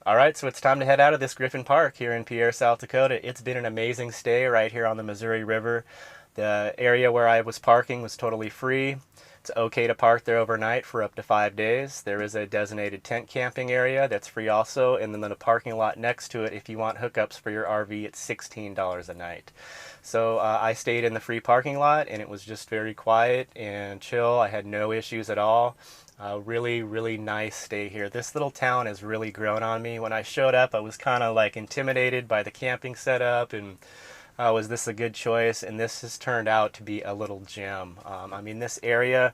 All right, so it's time to head out of this Griffin Park here in Pierre, South Dakota. It's been an amazing stay right here on the Missouri River. The area where I was parking was totally free. It's okay to park there overnight for up to 5 days. There is a designated tent camping area that's free also, and then the parking lot next to it, if you want hookups for your RV, it's $16 a night. So I stayed in the free parking lot, and it was just very quiet and chill. I had no issues at all. Really nice stay here. This little town has really grown on me. When I showed up, I was kind of like intimidated by the camping setup and was this a good choice? And this has turned out to be a little gem. I mean, this area,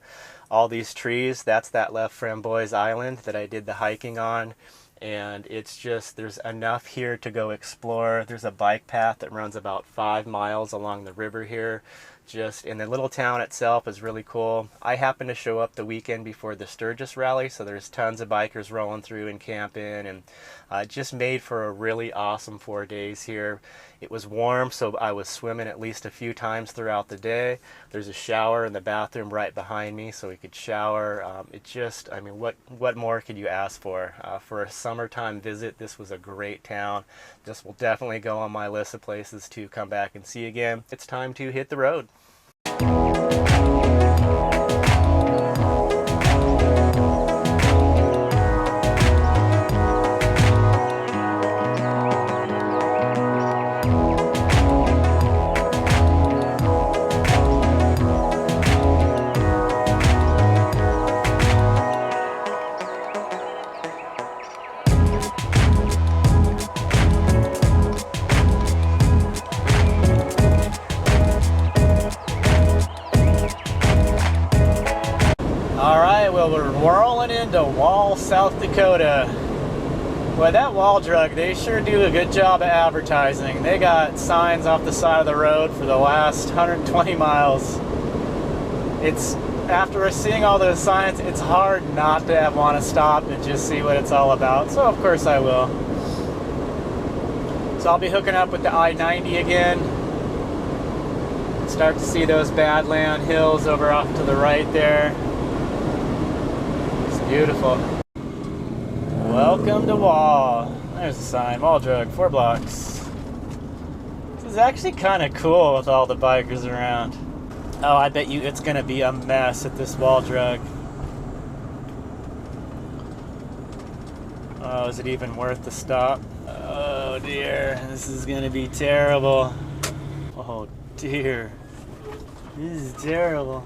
all these trees, that's that left Framboise Island that I did the hiking on. And it's just, there's enough here to go explore. There's a bike path that runs about 5 miles along the river here. Just in the little town itself is really cool. I happened to show up the weekend before the Sturgis rally, so there's tons of bikers rolling through and camping, and just made for a really awesome 4 days here. It was warm, so I was swimming at least a few times throughout the day. There's a shower in the bathroom right behind me, so we could shower. It just, I mean, what more could you ask for? For a summertime visit, this was a great town. This will definitely go on my list of places to come back and see again. It's time to hit the road. Well, we're rolling into Wall, South Dakota. Boy, that wall drug, they sure do a good job of advertising. They got signs off the side of the road for the last 120 miles. It's, after seeing all those signs, it's hard not to want to stop and just see what it's all about. So of course I will. So I'll be hooking up with the I-90 again. Start to see those Badlands hills over off to the right there. Beautiful. Welcome to Wall. There's a sign. Wall drug, 4 blocks. This is actually kind of cool with all the bikers around. Oh, I bet you it's going to be a mess at this wall drug. Oh, is it even worth the stop? Oh dear, this is going to be terrible. Oh dear. This is terrible.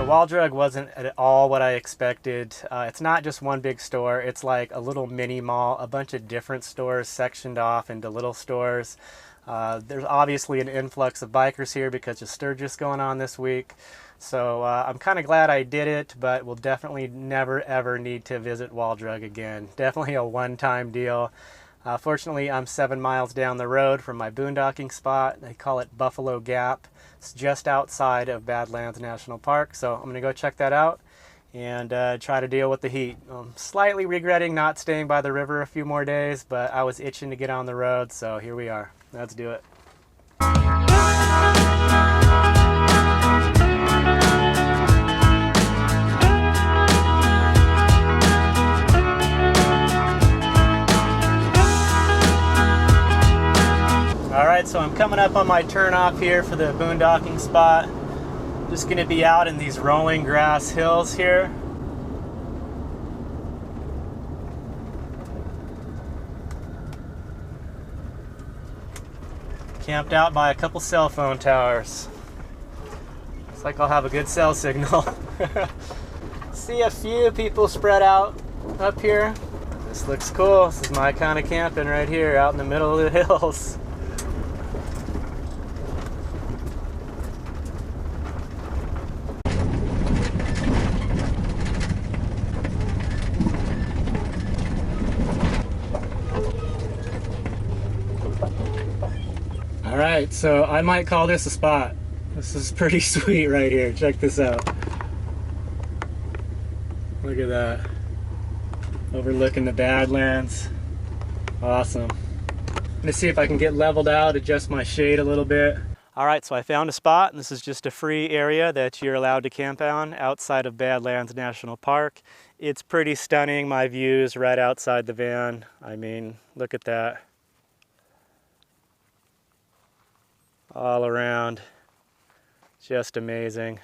Wall drug wasn't at all what I expected. It's not just one big store. It's like a little mini mall, a bunch of different stores sectioned off into little stores. There's obviously an influx of bikers here because of Sturgis going on this week. So I'm kind of glad I did it, but we'll definitely never ever need to visit Wall drug again. Definitely a one-time deal. Fortunately, I'm 7 miles down the road from my boondocking spot. They call it Buffalo Gap. It's just outside of Badlands National Park, so I'm going to go check that out and try to deal with the heat. I'm slightly regretting not staying by the river a few more days, but I was itching to get on the road, so here we are. Let's do it. so I'm coming up on my turn off here for the boondocking spot. Just going to be out in these rolling grass hills here. Camped out by a couple cell phone towers. Looks like I'll have a good cell signal. See a few people spread out up here. This looks cool. This is my kind of camping right here, out in the middle of the hills. All right, so I might call this a spot. This is pretty sweet right here. Check this out. Look at that. Overlooking the Badlands. Awesome. I'm gonna see if I can get leveled out, adjust my shade a little bit. All right, so I found a spot, and this is just a free area that you're allowed to camp on outside of Badlands National Park. It's pretty stunning. My views right outside the van. I mean, look at that. All around. Just amazing.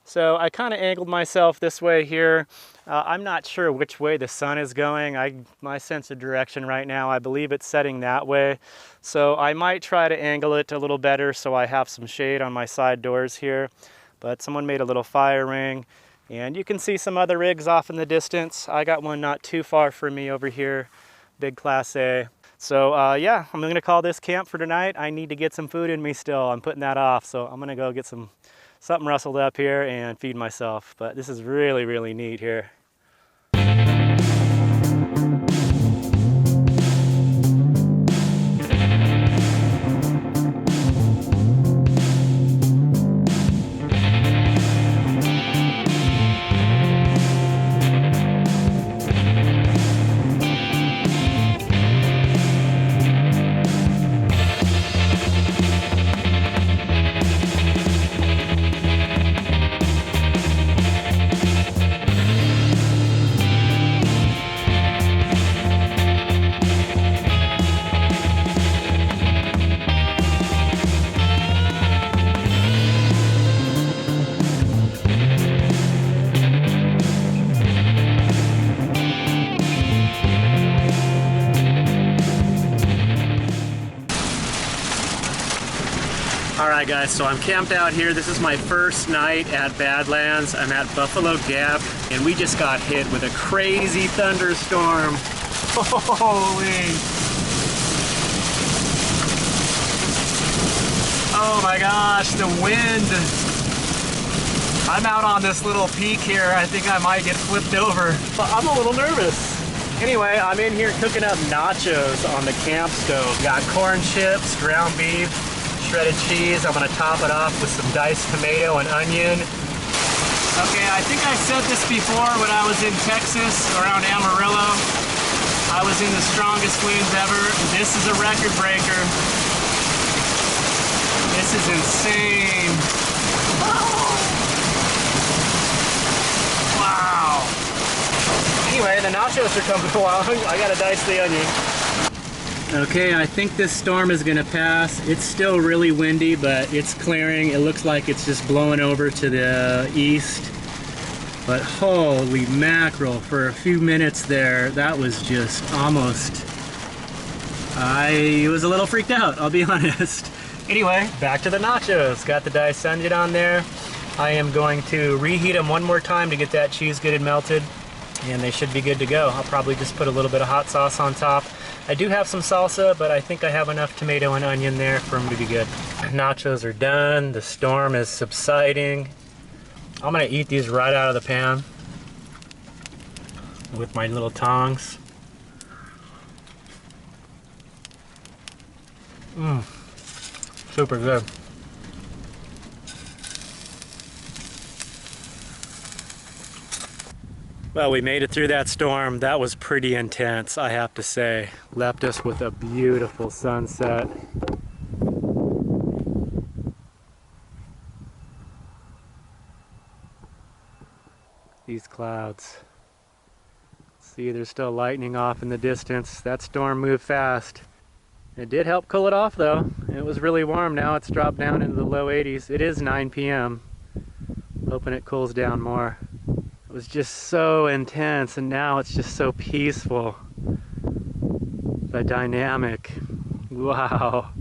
So I kind of angled myself this way here. I'm not sure which way the sun is going. My sense of direction right now, I believe it's setting that way. So I might try to angle it a little better so I have some shade on my side doors here. But someone made a little fire ring, and you can see some other rigs off in the distance. I got one not too far from me over here, big Class A. So yeah, I'm gonna call this camp for tonight. I need to get some food in me still. I'm putting that off, so I'm gonna go get something rustled up here and feed myself. But this is really, really neat here. Alright guys, so I'm camped out here. This is my first night at Badlands. I'm at Buffalo Gap, and we just got hit with a crazy thunderstorm. Holy! Oh my gosh, the wind! I'm out on this little peak here. I think I might get flipped over, but I'm a little nervous. Anyway, I'm in here cooking up nachos on the camp stove. Got corn chips, ground beef, shredded cheese. I'm gonna top it off with some diced tomato and onion. Okay, I think I said this before when I was in Texas around Amarillo. I was in the strongest winds ever. This is a record breaker. This is insane. Wow. Anyway, the nachos are coming along. I gotta dice the onion. Okay, I think this storm is gonna pass. It's still really windy, but it's clearing. It looks like it's just blowing over to the east. But holy mackerel, for a few minutes there, that was just almost... I was a little freaked out, I'll be honest. Anyway, back to the nachos. Got the diced onion on there. I am going to reheat them one more time to get that cheese good and melted, and they should be good to go. I'll probably just put a little bit of hot sauce on top. I do have some salsa, but I think I have enough tomato and onion there for them to be good. Nachos are done. The storm is subsiding. I'm gonna eat these right out of the pan with my little tongs. Mmm, super good. Well, we made it through that storm. That was pretty intense, I have to say. Left us with a beautiful sunset. These clouds. See, there's still lightning off in the distance. That storm moved fast. It did help cool it off though. It was really warm. Now it's dropped down into the low 80s. It is 9 p.m. Hoping it cools down more. It was just so intense, and now it's just so peaceful. The dynamic. Wow.